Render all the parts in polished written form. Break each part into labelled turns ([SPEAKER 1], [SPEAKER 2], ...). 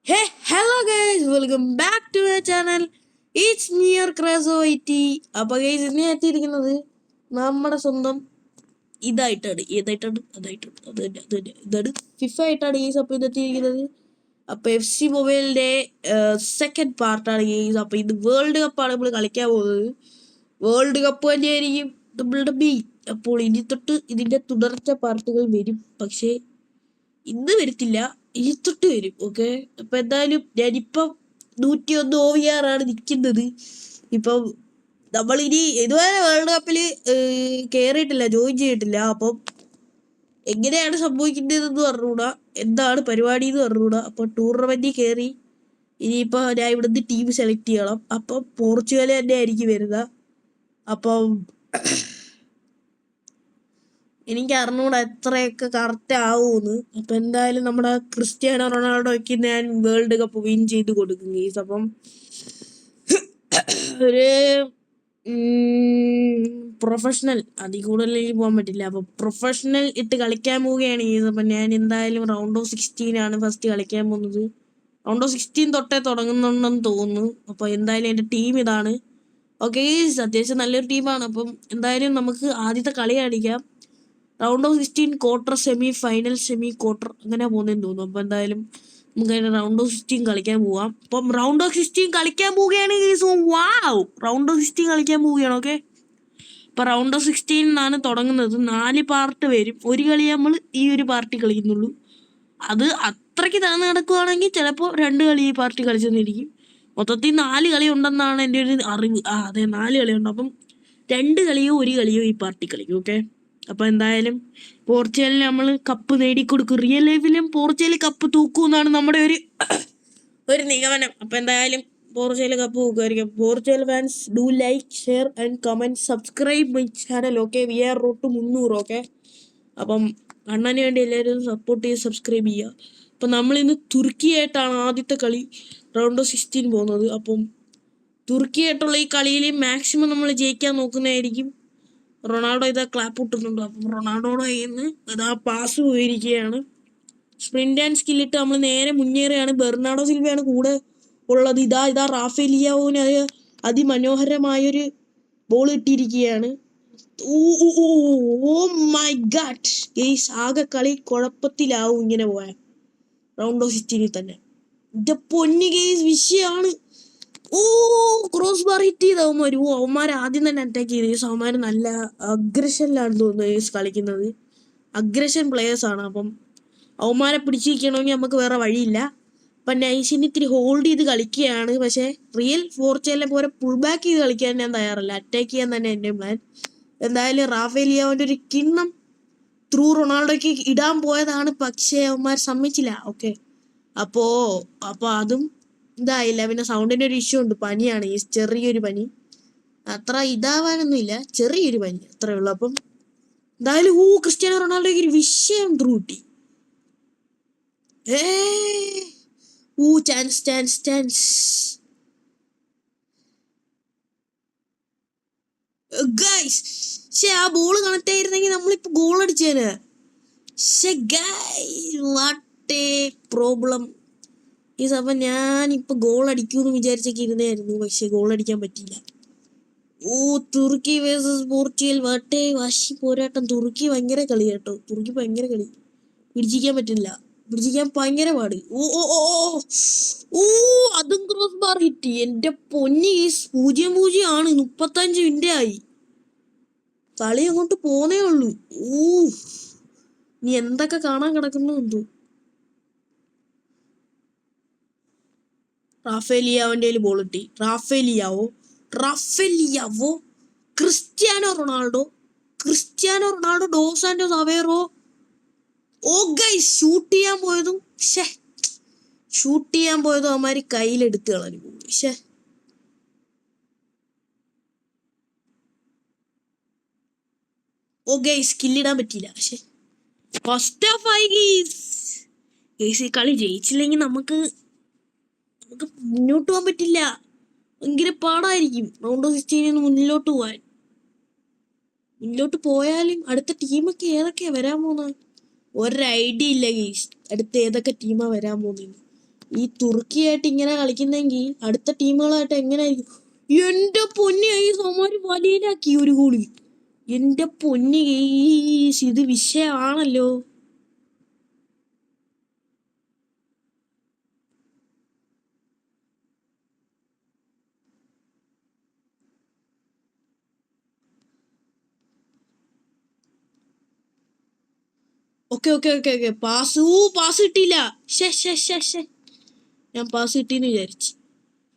[SPEAKER 1] Hey, hello guys, welcome back to my channel. It's me your Crazo IT. അപ്പോൾ guys ഇന്ന് എത്തിയിരിക്കുന്നത് നമ്മുടെ സ്വന്തം ഇതായിട്ടാണ് ഇതാണ് ഫിഫ ആയിട്ടാണ് ഗൈസ്. അപ്പോൾ ഇത് എത്തിയിരിക്കുന്നത് അപ്പോൾ FC മൊബൈലിൻ്റെ സെക്കൻഡ് പാർട്ടാണ് ഗൈസ്. അപ്പോൾ ഇത് വേൾഡ് കപ്പാണ് നമ്മൾ കളിക്കാൻ പോകുന്നത്. വേൾഡ് കപ്പ് തന്നെയായിരിക്കും നമ്മളുടെ മെയിൻ. അപ്പോൾ ഇനി തൊട്ട് ഇതിൻ്റെ തുടർച്ച പാർട്ടുകൾ വരും, പക്ഷേ ഇന്ന് വരത്തില്ല, ഇനി തൊട്ട് വരും. ഓക്കെ, അപ്പൊ എന്തായാലും ഞാനിപ്പം 101 OVR ആണ് നിൽക്കുന്നത്. ഇപ്പം നമ്മൾ ഇനി ഇതുവരെ വേൾഡ് കപ്പിൽ കയറിയിട്ടില്ല, ജോയിൻ ചെയ്തിട്ടില്ല. അപ്പം എങ്ങനെയാണ് സംഭവിക്കുന്നതെന്ന് പറഞ്ഞുകൂടാ, എന്താണ് പരിപാടി എന്ന് പറഞ്ഞുകൂടാ. അപ്പം ടൂർണമെന്റിൽ കയറി ഇനിയിപ്പോൾ ഞാൻ ഇവിടുന്ന് ടീം സെലക്ട് ചെയ്യണം. അപ്പം പോർച്ചുഗൽ തന്നെ ആയിരിക്കും വരുക. അപ്പം എനിക്ക് അറിഞ്ഞൂടാ എത്രയൊക്കെ കറക്റ്റ് ആവുമെന്ന്. അപ്പൊ എന്തായാലും നമ്മുടെ ക്രിസ്ത്യാനോ റൊണാൾഡോയ്ക്ക് ഞാൻ വേൾഡ് കപ്പ് വിൻ ചെയ്ത് കൊടുക്കും ഗീസ്. അപ്പം ഒരു പ്രൊഫഷണൽ, അതിൽ കൂടുതൽ എനിക്ക് പോകാൻ പറ്റില്ല. അപ്പൊ പ്രൊഫഷണൽ ഇട്ട് കളിക്കാൻ പോവുകയാണ് ഗീസ്. അപ്പൊ ഞാൻ എന്തായാലും റൗണ്ട് ഓഫ് 16 ആണ് ഫസ്റ്റ് കളിക്കാൻ പോകുന്നത്. റൗണ്ട് ഓഫ് 16 തൊട്ടേ തുടങ്ങുന്നുണ്ടെന്ന് തോന്നുന്നു. അപ്പൊ എന്തായാലും എൻ്റെ ടീം ഇതാണ്. ഓക്കെ ഗീസ്, അത്യാവശ്യം നല്ലൊരു ടീമാണ്. അപ്പം എന്തായാലും നമുക്ക് ആദ്യത്തെ കളി കാണിക്കാം. Round of 16 quarter, semi final, semi quarter, അങ്ങനെ പോകുന്നതെന്ന് തോന്നുന്നു. അപ്പൊ എന്തായാലും നമുക്ക് അതിന് റൗണ്ട് ഓഫ് 16 കളിക്കാൻ പോവാം. അപ്പം റൗണ്ട് ഓഫ് 16 കളിക്കാൻ പോവുകയാണ്. വാവ്, റൗണ്ട് ഓഫ് 16 കളിക്കാൻ പോവുകയാണ്. ഓക്കെ, ഇപ്പൊ റൗണ്ട് ഓഫ് 16 ആണ് തുടങ്ങുന്നത്. 4 പാർട്ട് വരും. ഒരു കളി നമ്മൾ ഈ ഒരു പാർട്ടി കളിക്കുന്നുള്ളൂ. അത് അത്രയ്ക്ക് താന്ന് കിടക്കുവാണെങ്കിൽ ചിലപ്പോൾ 2 കളി ഈ പാർട്ടി കളിച്ചെന്നിരിക്കും. മൊത്തത്തിൽ 4 കളി ഉണ്ടെന്നാണ് എൻ്റെ ഒരു അറിവ്. അതെ, 4 കളിയുണ്ട്. അപ്പം 2 കളിയോ 1 കളിയോ ഈ പാർട്ടി കളിക്കും. ഓക്കെ, അപ്പൊ എന്തായാലും പോർച്ചുഗലിന് നമ്മൾ കപ്പ് നേടിക്കൊടുക്കും. റിയൽ ലൈഫിലും പോർച്ചുഗൽ കപ്പ് തൂക്കുമെന്നാണ് നമ്മുടെ ഒരു നിഗമനം. അപ്പൊ എന്തായാലും പോർച്ചുഗൽ കപ്പ് തൂക്കുമായിരിക്കും. Portugal fans do like, share and comment, subscribe my channel. Okay, we are road to 300. Okay, അപ്പം അണ്ണന് വേണ്ടി എല്ലാവരും സപ്പോർട്ട് ചെയ്ത് സബ്സ്ക്രൈബ് ചെയ്യുക. അപ്പം നമ്മളിന്ന് തുർക്കിയായിട്ടാണ് ആദ്യത്തെ കളി റൗണ്ട് ഓഫ് 16 പോകുന്നത്. അപ്പം തുർക്കിയായിട്ടുള്ള ഈ കളിയിൽ മാക്സിമം നമ്മൾ ജയിക്കാൻ നോക്കുന്നതായിരിക്കും. റൊണാൾഡോ ഇതാ ക്ലാപ്പ് ഇട്ടിട്ടുണ്ട്. അപ്പം റൊണാൾഡോയുടെ കയ്യിൽ നിന്ന് ഇതാ പാസ് പോയിരിക്കുകയാണ്. സ്പ്രിന്റ് ആൻഡ് സ്കില്ലിട്ട് നമ്മൾ നേരെ മുന്നേറുകയാണ്. ബെർണാഡോ സിൽവയാണ് കൂടെ ഉള്ളത്. ഇതാ റാഫേലിയാവോന് അതിമനോഹരമായൊരു ബോൾ ഇട്ടിരിക്കുകയാണ്. ഓ മൈ ഗാഡ് ഗെയ്സ്, ആകെ കളി കുഴപ്പത്തിലാവും ഇങ്ങനെ പോയാൽ. റൗണ്ട് ഓഫ് 16 തന്നെ ഇത് പൊന്നി ഗെയ്സ് വിഷയമാണ്. ക്രോസ് ബാർ ഹിറ്റ് ചെയ്ത് അവന്മാർ ആദ്യം തന്നെ അറ്റാക്ക് ചെയ്ത്. അവന്മാർ നല്ല അഗ്രഷനിലാണ് തോന്നുന്നത് കളിക്കുന്നത്. അഗ്രഷൻ പ്ലേയേഴ്സ് ആണ്. അപ്പം അവന്മാരെ പിടിച്ചിരിക്കണമെങ്കിൽ നമുക്ക് വേറെ വഴിയില്ല. അപ്പം നൈസിന് ഇത്തിരി ഹോൾഡ് ചെയ്ത് കളിക്കുകയാണ്. പക്ഷേ റിയൽ പോർച്ചുഗലിനെ പോലെ പുൾ ബാക്ക് ചെയ്ത് കളിക്കാൻ ഞാൻ തയ്യാറല്ല. അറ്റാക്ക് ചെയ്യാൻ തന്നെ എൻ്റെ പ്ലാൻ. എന്തായാലും റാഫേലിയാവിൻ്റെ ഒരു കിണ്ണം ത്രൂ റൊണാൾഡോയ്ക്ക് ഇടാൻ പോയതാണ്, പക്ഷേ അവന്മാർ സമ്മതിച്ചില്ല. ഓക്കെ, അപ്പോ അതും ഇതായില്ല. പിന്നെ സൗണ്ടിന്റെ ഒരു ഇഷ്യൂ ഉണ്ട്, പനിയാണ്, ഈ ചെറിയൊരു പനി, അത്ര ഇതാവാനൊന്നുമില്ല, ചെറിയൊരു പനി അത്രേ ഉള്ളൂ. അപ്പം എന്തായാലും ക്രിസ്ത്യാനോ റൊണാൾഡോയ്ക്ക് ഒരു വിഷയം ത്രൂ കിട്ടി. Chance guys. ആ ബോള് കണക്ട് ആയിരുന്നെങ്കിൽ നമ്മളിപ്പോ ഗോൾ അടിച്ചേനെ. പ്രോബ്ലം ഈ സമയം ഞാനിപ്പോ ഗോൾ അടിക്കൂന്ന് വിചാരിച്ചൊക്കെ ഇരുന്നായിരുന്നു, പക്ഷെ ഗോൾ അടിക്കാൻ പറ്റില്ല. തുർക്കി വേഴ്സസ് പോർച്ചുഗൽ, വാശി പോരാട്ടം. തുർക്കി ഭയങ്കര കളി കേട്ടോ, തുർക്കി ഭയങ്കര കളി. പിടിച്ചിക്കാൻ പറ്റില്ല, പിടിച്ചിക്കാൻ ഭയങ്കര പാട്. അതും ക്രോസ് ബാർ ഹിറ്റ്. എന്റെ പൊന്നി, 0-0 ആണ്. 35 മിനിറ്റ് ആയി, കളി അങ്ങോട്ട് പോന്നേ ഉള്ളൂ. നീ എന്തൊക്കെ കാണാൻ കിടക്കുന്നു എന്തോ. റാഫേലിയാവിൻ്റെ ബോൾ കിട്ടി. Rafael Leao Cristiano Ronaldo dos Santos Aveiro. Guys, shoot ചെയ്യാൻ പോയതും അവന്മാര് കയ്യിലെടുത്ത് കളഞ്ഞു പോകും. ഗൈസ്, സ്കില്ലിടാൻ പറ്റിയില്ല. ഫസ്റ്റ് ഹാഫ് ആയി ഗൈസ്. ഈ കളി ജയിച്ചില്ലെങ്കിൽ നമുക്ക് മുന്നോട്ട് പോകാൻ പറ്റില്ല, ഭയങ്കര പാടായിരിക്കും. റൗണ്ട് ഓഫ് 16 മുന്നോട്ട് പോയാലും അടുത്ത ടീമൊക്കെ ഏതൊക്കെയാ വരാൻ പോകുന്നത് ഒരു ഐഡിയ ഇല്ല ഗൈസ്. അടുത്ത ഏതൊക്കെ ടീമാ വരാൻ പോകുന്നത്. ഈ തുർക്കിയായിട്ട് ഇങ്ങനെ കളിക്കുന്നെങ്കിൽ അടുത്ത ടീമുകളായിട്ട് എങ്ങനെയായിരിക്കും? എന്റെ പൊന്നി ഗൈസ്, അവന്മാര് വലയിലാക്കി ഒരു ഗോളി. എന്റെ പൊന്നി ഗൈസ്, ഇത് വിഷയമാണല്ലോ. Okay okay okay okay, pass കിട്ടിയില്ല. ഞാൻ പാസ് കിട്ടിയെന്ന് വിചാരിച്ചു.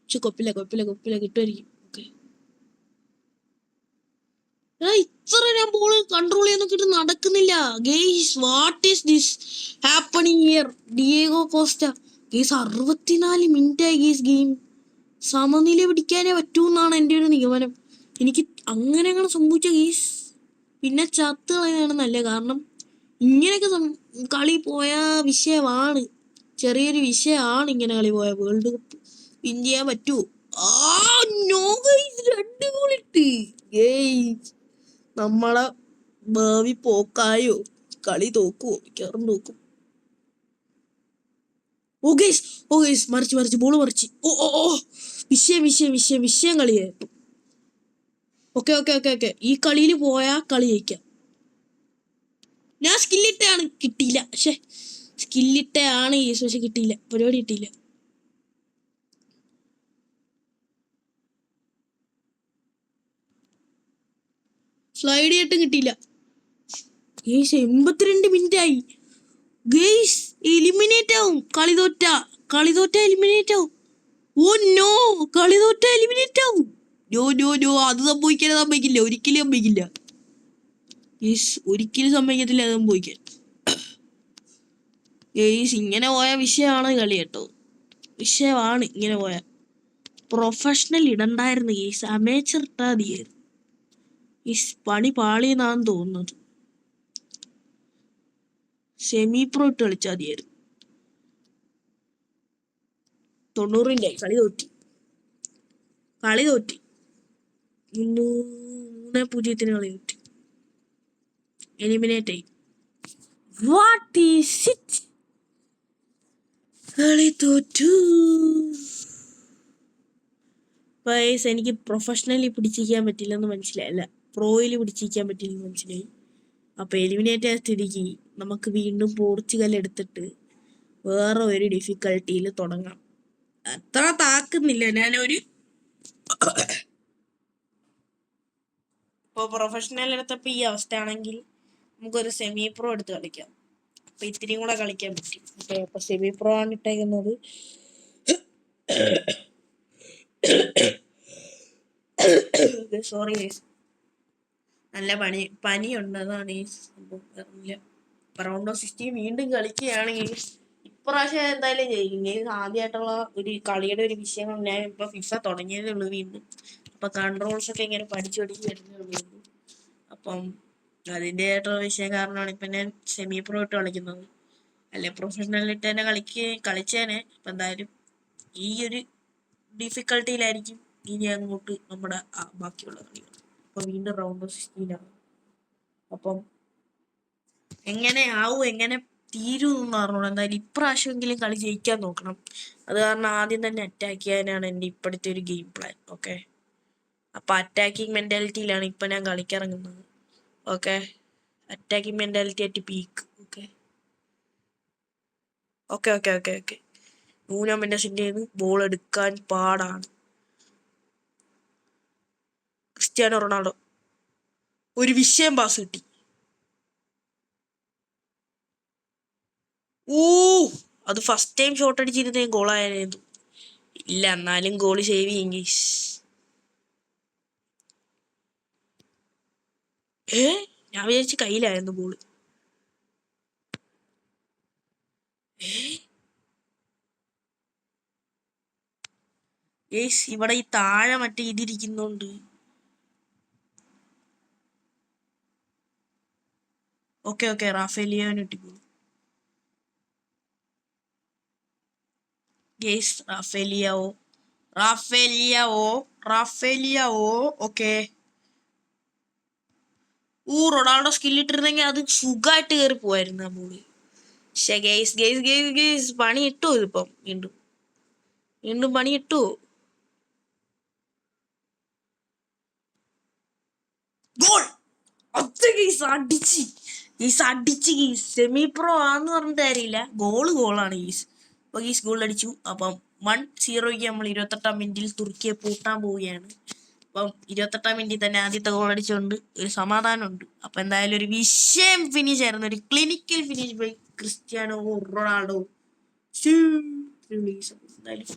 [SPEAKER 1] പക്ഷെ കൊപ്പില്ല കിട്ടുമായിരിക്കും. ഓക്കെ, ഇത്ര ഞാൻ ബോൾ കൺട്രോൾ ചെയ്യാൻ നോക്കിയിട്ട് നടക്കുന്നില്ല guys. What is this happening here? Diego Costa guys 64 minute ആയി ഗെയ്സ്. ഗെയിം സമനില പിടിക്കാനേ പറ്റൂന്നാണ് എൻ്റെ ഒരു നിഗമനം. എനിക്ക് അങ്ങനെ സംഭവിച്ച ഗെയ്സ് പിന്നെ ചത്ത് കളയാണ് നല്ലത്. കാരണം ഇങ്ങനെയൊക്കെ കളി പോയ വിഷയമാണ്, ചെറിയൊരു വിഷയമാണ്. ഇങ്ങനെ കളി പോയ വേൾഡ് കപ്പ് വിൻ ചെയ്യാൻ പറ്റുമോ? നോ ഗെയ്സ്, 2 ഗോൾ ഇട്ട് ഗെയ്സ്. നമ്മളെ ഭാവി പോക്കായോ? കളി തോക്കുവോ? മിക്കവാറും തോക്കും. ഓ ഗെയ്സ് മറിച്ച് ബോള് മറിച്ച്. ഓ വിഷയം കളിയായിട്ടു. ഓക്കെ, ഈ കളിയിൽ പോയാ കളി ജയിക്കാം. ഞാൻ സ്കില്ലിട്ടാണ്, കിട്ടിയില്ല. സ്കില്ലിട്ടാണ് ഗെയ്സ്, പക്ഷെ കിട്ടിയില്ല, പരിപാടി കിട്ടിയില്ല. സ്ലൈഡ് ചെയ്തിട്ടും കിട്ടിയില്ല ഗെയ്സ്. 82 മിനിറ്റ് ആയി ഗെയ്സ്. എലിമിനേറ്റ് ആവും കളി തോറ്റ എലിമിനേറ്റ് ആവും. ഓ നോ, കളി തോറ്റ എലിമിനേറ്റ് ആവും. നോ, അത് സമ്മതിക്കില്ല, ഒരിക്കലും സമ്മതിക്കില്ല ഗെയ്സ്, ഒരിക്കലും സമ്മതിക്കത്തില്ല അത് സംഭവിക്കാൻ ഗെയ്സ്. ഇങ്ങനെ പോയ വിഷയമാണ് കളി കേട്ടോ, വിഷയമാണ് ഇങ്ങനെ പോയ. പ്രൊഫഷണൽ ഇടണ്ടായിരുന്നു ഗെയ്സ്, അമേച്ചർ ഇട്ടാ മതിയായിരുന്നു. ഈ പണി പാളിയെന്നാണ് തോന്നുന്നത്. സെമി പ്രോ ഇട്ട് കളിച്ചാൽ മതിയായിരുന്നു. 90 കളി തോറ്റി 3-0 കളി തോറ്റി, എലിമിനേറ്റ് ആയി. What is it? കളി തോറ്റു. എനിക്ക് പ്രൊഫഷണലി പിടിച്ചിരിക്കാൻ പറ്റില്ലെന്ന് മനസ്സിലായി, അല്ല പ്രോയിൽ പിടിച്ചിരിക്കാൻ പറ്റില്ലെന്ന് മനസ്സിലായി. അപ്പൊ എലിമിനേറ്റ് ആയ സ്ഥിതിക്ക് നമുക്ക് വീണ്ടും പോർച്ചുഗൽ എടുത്തിട്ട് വേറെ ഒരു ഡിഫിക്കൽട്ടിയിൽ തുടങ്ങാം. അത്ര താക്കുന്നില്ല ഞാനൊരു ഇപ്പോൾ പ്രൊഫഷണൽ എടുത്തപ്പോൾ ഈ അവസ്ഥയാണെങ്കിൽ നമുക്കൊരു സെമി പ്രോ എടുത്ത് കളിക്കാം. അപ്പൊ ഇത്തിരിയും കൂടെ കളിക്കാൻ പറ്റും. അപ്പൊ സെമി പ്രോ ആണ് ഇട്ടേക്കുന്നത്. സോറി ഗൈസ്, നല്ല പനിയുണ്ട്, അതാണ് ഈ സംഭവം. റൗണ്ട് ഓഫ് 16 വീണ്ടും കളിക്കുകയാണെങ്കിൽ ഇപ്രാവശ്യം എന്തായാലും ജയിക്കും. ആദ്യമായിട്ടുള്ള ഒരു കളിയുടെ ഒരു വിഷയം. ഞാൻ ഇപ്പൊ ഫിഫ തുടങ്ങിയതേ ഉള്ളൂ വീണ്ടും. അപ്പൊ കൺട്രോൾസ് ഒക്കെ ഇങ്ങനെ പഠിച്ചു വരുന്നേ ഉള്ളൂ. അപ്പം അതിൻ്റെതായിട്ടുള്ള വിഷയം കാരണമാണ് ഇപ്പൊ ഞാൻ സെമി പ്രോ ഇട്ട് കളിക്കുന്നത്. അല്ലെ പ്രൊഫഷണൽ ഇട്ട് തന്നെ കളിച്ചേനെ. ഇപ്പൊ എന്തായാലും ഈ ഒരു ഡിഫിക്കൽട്ടിയിലായിരിക്കും ഇനി അങ്ങോട്ട് നമ്മുടെ ബാക്കിയുള്ള കളികൾ. അപ്പൊ വീണ്ടും റൗണ്ട് ഓഫ് 16 ആണ്. അപ്പം എങ്ങനെ തീരുമെന്ന് പറഞ്ഞോളൂ. എന്തായാലും ഇപ്രാവശ്യമെങ്കിലും കളി ജയിക്കാൻ നോക്കണം. അത് കാരണം ആദ്യം തന്നെ അറ്റാക്ക് ചെയ്യാനാണ് എൻ്റെ ഇപ്പോഴത്തെ ഒരു ഗെയിം പ്ലാൻ. ഓക്കെ, അപ്പൊ അറ്റാക്കിങ് മെന്റാലിറ്റിയിലാണ് ഇപ്പൊ ഞാൻ കളിക്കിറങ്ങുന്നത്. ഓക്കെ, അറ്റാക്കിങ് മെന്റാലിറ്റി ആയിട്ട് പീക്ക്. ഓക്കെ. നൂനോ മെൻഡസിന്റെ ബോൾ എടുക്കാൻ പാടാണ്. ക്രിസ്ത്യാനോ റൊണാൾഡോ ഒരു വിഷയം പാസ് കിട്ടി. അത് ഫസ്റ്റ് ടൈം ഷോട്ട് അടിച്ചിരുന്നേ ഗോളായിരുന്നു. ഇല്ല, എന്നാലും ഗോളി സേവ് ചെയ്യും ഗൈസ്. ഞാൻ വിചാരിച്ചു കയ്യിലായിരുന്നു ബോള്. ഗൈസ് ഇവിടെ ഈ താഴെ മറ്റേ ഇതിരിക്കുന്നുണ്ട്. ഓക്കെ റാഫേലിയോന് ഇട്ടിപ്പോ ഗൈസ്. Rafael Leao okay. റൊണാൾഡോ സ്കില്ലിട്ടിരുന്നെങ്കിൽ അത് സുഖമായിട്ട് കയറി പോവായിരുന്നു ആ ബോള്. പക്ഷെ ഗെയ്സ് പണി ഇട്ടു ഇതിപ്പം വീണ്ടും. വീണ്ടും പണി കിട്ടുമോ? ഗോൾ! അടിച്ച് സെമി പ്രോ ആന്ന് പറഞ്ഞിട്ട് കാര്യമില്ല. ഗോളാണ് ഗീസ്. അപ്പൊ ഗീസ് ഗോൾ അടിച്ചു. അപ്പം 1-0 നമ്മൾ 28-ാം മിനിറ്റിൽ തുർക്കിയെ പൂട്ടാൻ പോവുകയാണ്. അപ്പം 28-ാം മിനിറ്റിൽ തന്നെ ആദ്യത്തെ ഗോൾ അടിച്ചുകൊണ്ട് ഒരു സമാധാനമുണ്ട്. അപ്പൊ എന്തായാലും ഒരു വിഷയം ഫിനിഷ് ആയിരുന്നു, ഒരു clinical finish by Cristiano Ronaldo. എന്തായാലും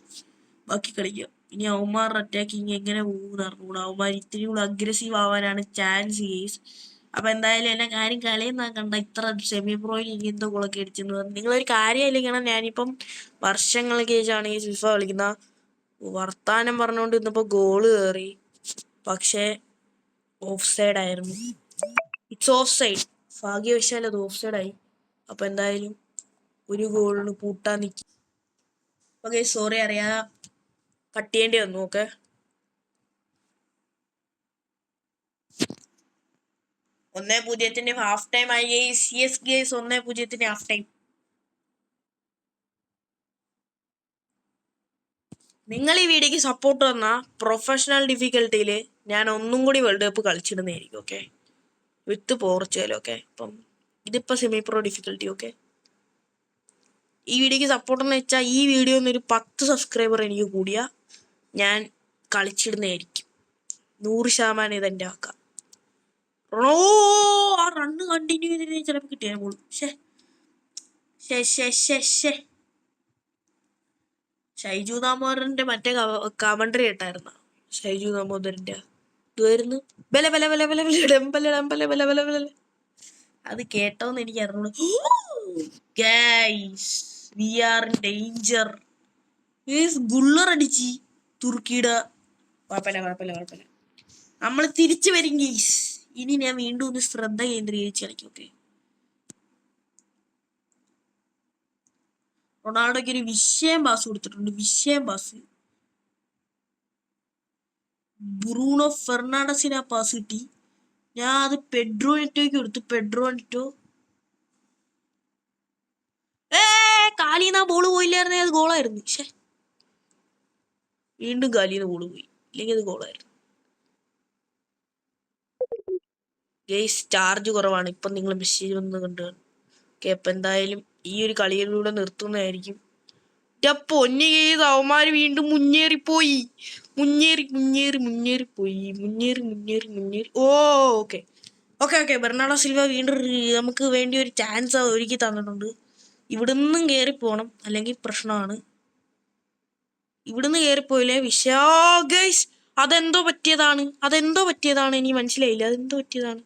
[SPEAKER 1] ബാക്കി കളിക്കുക. ഇനി അവന്മാരുടെ അറ്റാക്കിങ് എങ്ങനെ പോകുന്ന അറിഞ്ഞൂടാ. അവന്മാർ ഇത്തിരി കൂടെ അഗ്രസീവ് ആവാനാണ് ചാൻസ് കേസ്. അപ്പൊ എന്തായാലും എന്നെ കാര്യം കളിയെന്നാ കണ്ട ഇത്ര സെമി പ്രോയിൽ ഇനി എന്തോ ഗോളൊക്കെ അടിച്ചെന്ന് പറഞ്ഞു. നിങ്ങളൊരു കാര്യമില്ലിക്കണം, ഞാനിപ്പം വർഷങ്ങൾക്ക് ശേഷമാണ് ഈ ഫിഫ കളിക്കുന്ന. വർത്താനം പറഞ്ഞുകൊണ്ട് ഇന്നിപ്പോ ഗോള് കയറി, പക്ഷേ ഓഫ് സൈഡ് ആയിരുന്നു. It's of side. ഭാഗ്യവശാൽ അത് ഓഫ് സൈഡ് ആയി. അപ്പൊ എന്തായാലും ഒരു ഗോളിന് പൂട്ടാൻ നിൽക്കി. ഓക്കെ, സോറി, അറിയാതെ കട്ട് ചെയ്യേണ്ടി വന്നു. ഓക്കെ, 1-0 ഹാഫ് ടൈം ആയി. CSK 1-0 half time. നിങ്ങൾ ഈ വീഡിയോക്ക് സപ്പോർട്ട് തന്ന പ്രൊഫഷണൽ ഡിഫിക്കൽട്ടിയിൽ ഞാൻ ഒന്നും കൂടി വേൾഡ് കപ്പ് കളിച്ചിടുന്നതായിരിക്കും. ഓക്കെ, വിത്ത് പോർച്ചുഗൽ. ഓക്കെ, അപ്പം ഇതിപ്പോൾ സെമി പ്രോ ഡിഫിക്കൽട്ടി. ഓക്കെ, ഈ വീഡിയോക്ക് സപ്പോർട്ട് എന്ന് വെച്ചാൽ ഈ വീഡിയോ ഒരു 10 സബ്സ്ക്രൈബർ എനിക്ക് കൂടിയാൽ ഞാൻ കളിച്ചിടുന്നതായിരിക്കും. 100% ഇതെൻ്റെ ആക്കാം. ആ റണ്ണ് കണ്ടിന്യൂ ചെയ്തിട്ട് ചിലപ്പോൾ കിട്ടിയാൽ പോലും. ഷൈജു ദാമോദരന്റെ മറ്റേ കമന്ററി കേട്ടായിരുന്ന? ഷൈജു ദാമോദരന്റെ ഇതുവായിരുന്നു, ബല ബല ബല ബല ബല ഡംബല ഡംബല ബല ബല ബല. അത് കേട്ടോന്ന് എനിക്ക് അറിഞ്ഞു. Guys, we are in danger. Guler അടിച്ച് തുർക്കിയുടെ. കുഴപ്പമില്ല, നമ്മൾ തിരിച്ചു വരും ഗൈസ്. ഇനി ഞാൻ വീണ്ടും ഒന്ന് ശ്രദ്ധ കേന്ദ്രീകരിച്ച് കളിക്കും. ഓക്കെ, റൊണാൾഡോയ്ക്ക് ഒരു വിഷയം പാസ് കൊടുത്തിട്ടുണ്ട്. വിഷയം പാസ്. ബ്രൂണോ ഫെർണാണ്ടസിന് ആ പാസ് കിട്ടി. ഞാൻ അത് പെഡ്രോ നെറ്റോയ്ക്ക് കൊടുത്തു. പെഡ്രോ നെറ്റോ കാലിന്ന് ആ ബോള് പോയില്ലായിരുന്നേ, അത് ഗോളായിരുന്നു. വീണ്ടും കാലിന്ന് ബോള് പോയി, ഇല്ലെങ്കിൽ അത് ഗോളായിരുന്നു. ഗെയ്സ്, ചാർജ് കുറവാണ്. ഇപ്പം നിങ്ങൾ മെസ്സേജ് വന്ന് കണ്ടു. ഓക്കെ, അപ്പം എന്തായാലും ഈ ഒരു കളിയിലൂടെ നിർത്തുന്നതായിരിക്കും. പൊന്നു ചെയ്ത് അവന്മാര് വീണ്ടും മുന്നേറിപ്പോയി. മുന്നേറി. ഓക്കെ, ബെർണാഡോ സിൽവ വീണ്ടും നമുക്ക് വേണ്ടി ഒരു ചാൻസ് ഒരുക്കി തന്നിട്ടുണ്ട്. ഇവിടുന്നും കയറിപ്പോണം, അല്ലെങ്കിൽ പ്രശ്നമാണ്. ഇവിടുന്ന് കയറിപ്പോയില്ലേ ഗൈസ്. അതെന്തോ പറ്റിയതാണ്, എനിക്ക് മനസ്സിലായില്ല. അതെന്തോ പറ്റിയതാണ്.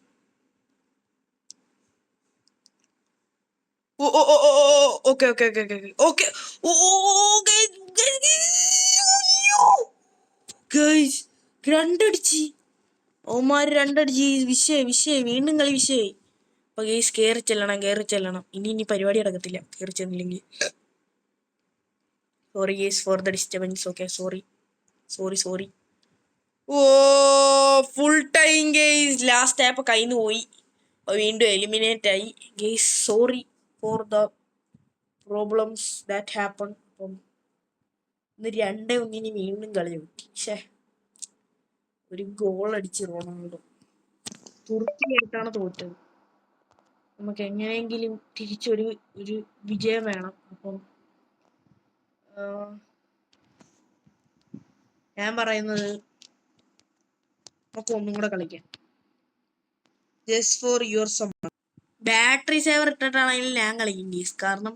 [SPEAKER 1] രണ്ടടിച്ച് ഓമാര് വിഷയം വീണ്ടും കളി വിഷയമായി. അപ്പൊ ഗൈസ് കയറി ചെല്ലണം. ഇനി പരിപാടി നടക്കത്തില്ല കയറി ചെന്നില്ലെങ്കിൽ. Sorry guys for the disturbance. Okay, sorry. Full time guys. Last ആയപ്പോ കയ്യിൽ നിന്ന് പോയി, വീണ്ടും എലിമിനേറ്റ് ആയി. Guys sorry for the problems that happen. അപ്പം ഇന്ന് 2-1 വീണ്ടും കളി നോക്കി. ഒരു ഗോൾ അടിച്ച് റൊണാൾഡോ. തുർക്കിയായിട്ടാണ് തോറ്റത്. നമുക്ക് എങ്ങനെയെങ്കിലും തിരിച്ചൊരു വിജയം വേണം. അപ്പം ഞാൻ പറയുന്നത് നമുക്ക് ഒന്നും കൂടെ കളിക്കാം. Just for your summer. Battery saver ഇട്ടിട്ടാണെങ്കിലും ഞാൻ കളിക്കും ഗീസ്, കാരണം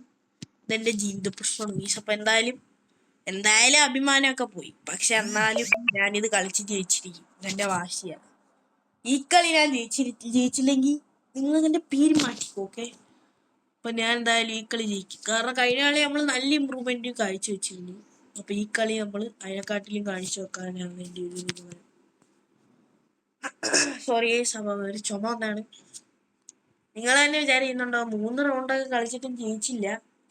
[SPEAKER 1] ഇതെന്റെ ജീവിത പ്രശ്നമാണ് ഗീസ്. അപ്പൊ എന്തായാലും അഭിമാനമൊക്കെ പോയി, പക്ഷെ എന്നാലും ഞാനിത് കളിച്ച് ജയിച്ചിരിക്കും. ഇതെന്റെ വാശിയാണ്. ഈ കളി ഞാൻ ജയിച്ചില്ലെങ്കിൽ നിങ്ങൾ എന്റെ പേര് മാറ്റിക്കോ. ഓക്കെ, അപ്പൊ ഞാൻ എന്തായാലും ഈ കളി ജയിക്കും, കാരണം കഴിഞ്ഞ കളി നമ്മൾ നല്ല ഇമ്പ്രൂവ്മെന്റ് കാഴ്ചവെച്ചിരുന്നു. അപ്പൊ ഈ കളി നമ്മൾ അതിനെക്കാട്ടിലും കാഴ്ച വെക്കാനാണ് എൻ്റെ ഒരു തീരുമാനം. സോറി ഒരു ചുമ വന്നാണ്. നിങ്ങൾ തന്നെ വിചാരിക്കുന്നുണ്ടോ 3 റൗണ്ടൊക്കെ കളിച്ചിട്ടും ജയിച്ചില്ല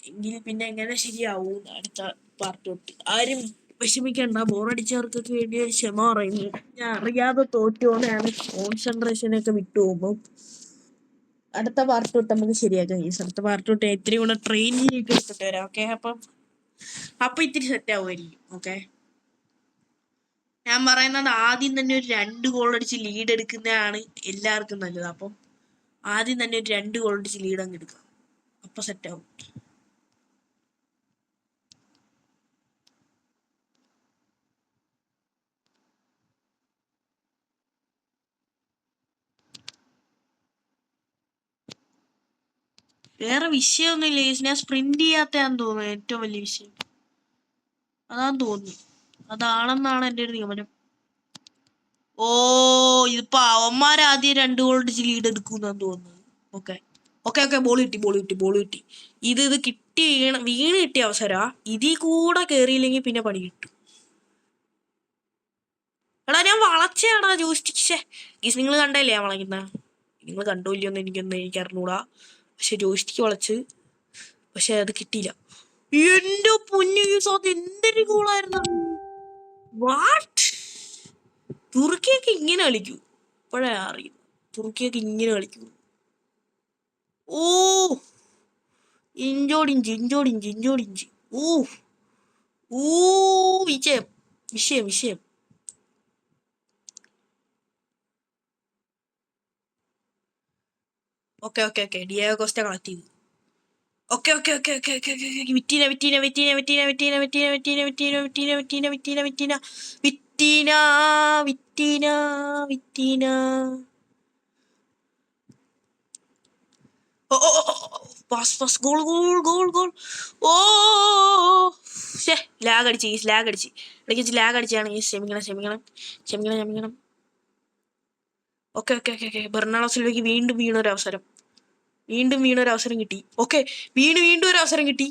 [SPEAKER 1] എങ്കിൽ പിന്നെ എങ്ങനെ ശരിയാവും അടുത്ത പാർട്ട് തൊട്ട്. ആരും വിഷമിക്കണ്ട, ബോറടിച്ചവർക്കൊക്കെ വേണ്ടി ഒരു ക്ഷമ പറയുന്നു. ഞാൻ അറിയാതെ തോറ്റുപോണെയാണ്, കോൺസെൻട്രേഷനൊക്കെ വിട്ടുപോകുമ്പോൾ. അടുത്ത പാർട്ട് തൊട്ട് നമുക്ക് ശരിയാക്കാം. അടുത്ത പാർട്ട് തൊട്ട് ഇത്രയും കൂടെ ട്രെയിനിങ് ഒക്കെ എടുത്തിട്ട് വരാം. ഓക്കെ, അപ്പം അപ്പൊ ഇത്തിരി സെറ്റ് ആവുമായിരിക്കും. ഓക്കെ, ഞാൻ പറയുന്നത് ആദ്യം തന്നെ ഒരു 2 ഗോൾ അടിച്ച് ലീഡ് എടുക്കുന്നതാണ് എല്ലാവർക്കും നല്ലത്. അപ്പം ആദ്യം തന്നെ ഒരു 2 ഗോൾ അടിച്ച് ലീഡ് അങ്ങ് എടുക്കാം, അപ്പൊ സെറ്റ് ആവും. വേറെ വിഷയമൊന്നുമില്ല, ഞാൻ സ്പ്രിന്റ് ചെയ്യാത്തതാന്ന് തോന്നുന്നു ഏറ്റവും വലിയ വിഷയം. അതാന്ന് തോന്നുന്നു, അതാണെന്നാണ് എൻ്റെ ഒരു നിഗമനം. ഓ, ഇതിപ്പോ അവന്മാരാദ്യം 2 ഗോൾ അടിച്ച് ലീഡ് എടുക്കുന്നാന്ന് തോന്നുന്നത്. ഓക്കെ ഓക്കെ ഓക്കെ, ബോൾ കിട്ടി. ഇത് കിട്ടി വീണ് കിട്ടിയ അവസരാ. ഇതിൽ കൂടെ കേറിയില്ലെങ്കിൽ പിന്നെ പണി കിട്ടും. എടാ ഞാൻ വളച്ചാടാ ജോയിസ്റ്റിക്ക്. ഗീസ് നിങ്ങൾ കണ്ടല്ലേ ഞാൻ വളയ്ക്കുന്ന? നിങ്ങൾ കണ്ടോ ഇല്ലയോന്ന് എനിക്ക് അറിഞ്ഞൂടാ. പക്ഷെ ജോയിസ്റ്റിക്ക് വളച്ച്, പക്ഷെ അത് കിട്ടിയില്ല. എന്റെ പൊന്നു അത് എന്തൊരു ഗോളായിരുന്നു! വാട്ട്? തുർക്കിയൊക്കെ ഇങ്ങനെ കളിക്കൂ? ഇപ്പോഴാ അറിയും തുർക്കിയൊക്കെ ഇങ്ങനെ കളിക്കൂ. ഓ, ഇഞ്ചോടിഞ്ച്. ഓ ഓ, വിഷയം. ഓക്കെ, ഡിയാഗോ കോസ്റ്റ കളക്ട് ചെയ്തു. ഓക്കെ. വിറ്റീന. Pass goal. ഓ, ലാഗ് അടിച്ച് ഇടയ്ക്ക് ലാഗ് അടിച്ചാണെങ്കിൽ ക്ഷമിക്കണം. ഓക്കെ. ബെർണാഡോ സിൽവയ്ക്ക് വീണ്ടും വീണൊരു അവസരം കിട്ടി. ഓക്കെ, വീണ്ടും ഒരു അവസരം കിട്ടി.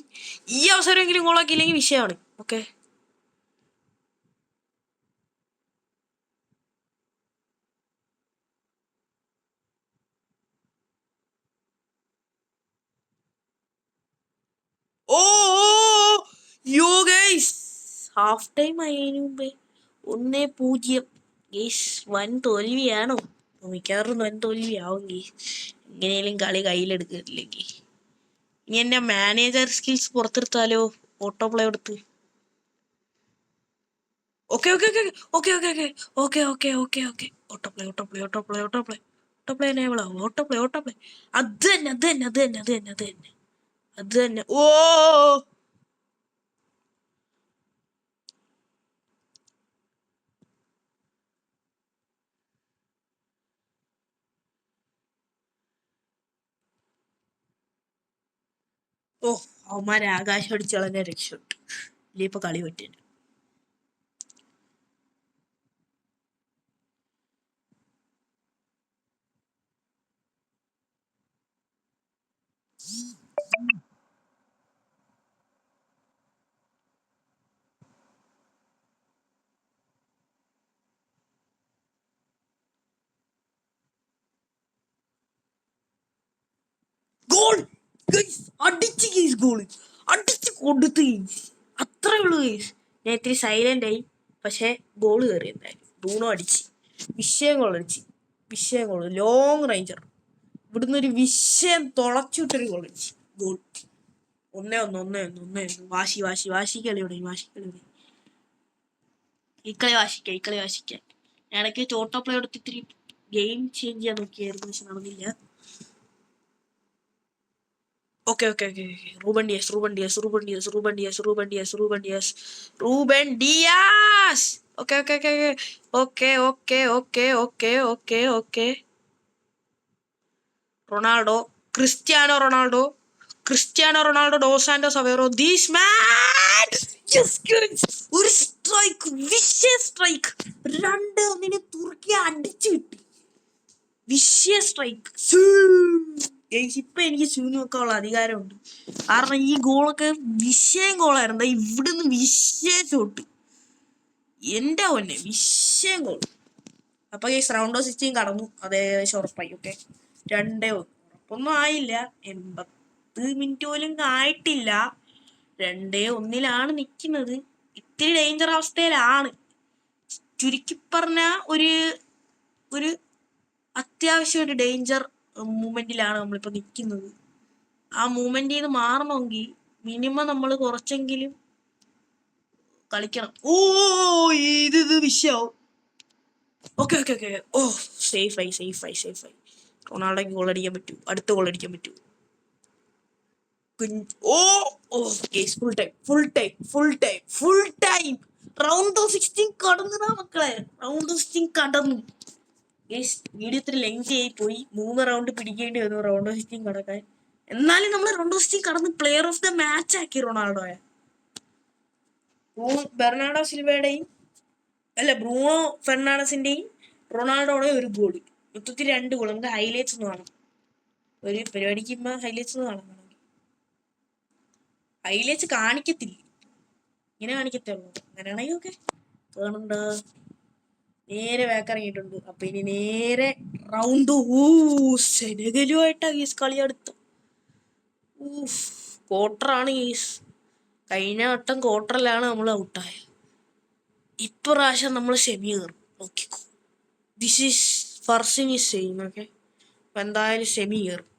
[SPEAKER 1] ഈ അവസരമെങ്കിലും ഗോളാക്കിയില്ലെങ്കിൽ വിഷയമാണ്. ഓക്കെ, ഓ യോ ഗൈസ്, ഹാഫ് ടൈം ആയതിനു മുമ്പേ 1-0. ഗൈസ്, വൻ തോൽവിയാണോ? മിക്കവാറും വൻ തോൽവിയാവും ഗൈസ്, എങ്ങനെയാലും കളി കയ്യിലെടുക്കില്ലെങ്കിൽ. ഇനി എന്റെ മാനേജർ സ്കിൽസ് പുറത്തെടുത്താലോ? ഓട്ടോ പ്ലേ എടുത്ത്. ഓക്കെ. ഓട്ടോ പ്ലേ എനേബിൾ ആവും. ഓട്ടോ പ്ലേ അത് തന്നെ. ഓ, അവന്മാരെ ആകാശം അടിച്ച് കളഞ്ഞ രക്ഷപ്പെട്ടു. ഇല്ല ഇപ്പൊ കളി പറ്റില്ല. ഗോൾ അടിച്ച് കൊടുത്ത് അത്രേ ഉള്ളൂ ഗൈസ്. ഞാൻ ഇത്തിരി സൈലന്റ് ആയി, പക്ഷെ ഗോള് കയറി. എന്തായാലും ബ്രൂണോ അടിച്ച് വിഷയം ഗോൾ. ലോങ് റേഞ്ചർ ഇവിടുന്ന് ഒരു വിഷയം തുളച്ചിട്ടൊരു ഗോൾ. 1-1. വാശി കളി തുടങ്ങി. ഈ കളി വാശിക്കാൻ ഞാൻ ഇടയ്ക്ക് ഓട്ടോ പ്ലേ എടുത്ത് ഇത്തിരി ഗെയിം ചേഞ്ച് ചെയ്യാൻ നോക്കിയായിരുന്നു, പക്ഷെ നടന്നില്ല. Okay. Ruben Dias. Okay. Ronaldo, Cristiano Ronaldo dos Santos Aveiro, these man. ഒരു സ്ട്രൈക്ക് 2-1 തുർക്കി അടിച്ചു കിട്ടി. സ്ട്രൈക്ക്. ഇപ്പൊ എനിക്ക് ശൂന്യം വെക്കാനുള്ള അധികാരമുണ്ട്, കാരണം ഈ ഗോളൊക്കെ വിഷയം ഗോളായിരുന്നു. ഇവിടുന്ന് വിഷയം ഷോട്ട്, എന്റെ പൊന്നെ വിഷയം ഗോൾ. അപ്പൊ ഈ റൗണ്ട് ഓഫ് 16 കടന്നു, അത് ഏകദേശം ഉറപ്പായി. ഓക്കെ, 2-1 ഉറപ്പൊന്നും ആയില്ല, 80 മിനിറ്റ് പോലും ആയിട്ടില്ല. 2-1 നിക്കുന്നത്. ഇത്തിരി ഡേഞ്ചർ അവസ്ഥയിലാണ്. ചുരുക്കി പറഞ്ഞ ഒരു അത്യാവശ്യം ഒരു ഡേഞ്ചർ മൂമെന്റിലാണ് നമ്മളിപ്പോ നിൽക്കുന്നത്. ആ മൂമെന്റിൽ നിന്ന് മാറണമെങ്കിൽ മിനിമം നമ്മൾ കുറച്ചെങ്കിലും കളിക്കണം. ഓ ഇത് വിഷയാവും. Okay okay okay. ഓ സേഫായി. റൊണാൾഡോയ്ക്ക് ഗോൾ അടിക്കാൻ പറ്റൂ, അടുത്ത ഗോൾ അടിക്കാൻ പറ്റൂ. ഓ ഓ case full time. Round of 16 കടന്നതാ മക്കളെ, റൗണ്ട് ഓഫ് 16 കടന്നു. ഗേസ് വീഡിയോ ഇത്തിരി ലെങ്തി ആയി പോയി, 3 റൗണ്ട് പിടിക്കേണ്ടി വന്നു റൗണ്ട് ഓഫ് 16 കടക്കാൻ. എന്നാലും നമ്മൾ റൗണ്ട് ഓഫ് 16 കടന്ന് പ്ലെയർ ഓഫ് ദ മാച്ച് ആക്കി റൊണാൾഡോയെ. ബെർണാഡോ സിൽവയുടെയും ബ്രൂണോ ഫെർണാണ്ടസിന്റെയും റൊണാൾഡോയുടെ ഒരു ഗോൾ, മൊത്തത്തിൽ 2 ഗോൾ. നമുക്ക് ഹൈലൈറ്റ്സ് ഒന്ന് കാണാം. ഒരു പരിപാടിക്ക് ഹൈലൈറ്റ്സ് ഒന്ന് കാണാം. ഹൈലൈറ്റ്സ് കാണിക്കത്തില്ല, ഇങ്ങനെ കാണിക്കത്തുള്ളൂ. അങ്ങനെയാണെങ്കിൽ ഓക്കെ കാണണ്ട. നേരെ ഇറങ്ങിയിട്ടുണ്ട്. അപ്പൊ ഇനി നേരെ റൗണ്ട് സെനഗലുമായിട്ടാ ഗീസ് കളി അടുത്ത്. ക്വാർട്ടറാണ് ഗീസ്. കഴിഞ്ഞ വട്ടം ക്വാർട്ടറിലാണ് നമ്മൾ ഔട്ടായത്. ഇപ്രാവശ്യം നമ്മൾ സെമി കയറും, നോക്കിക്കോ. This is Farzin is same. Okay, അപ്പൊ എന്തായാലും സെമി കയറും.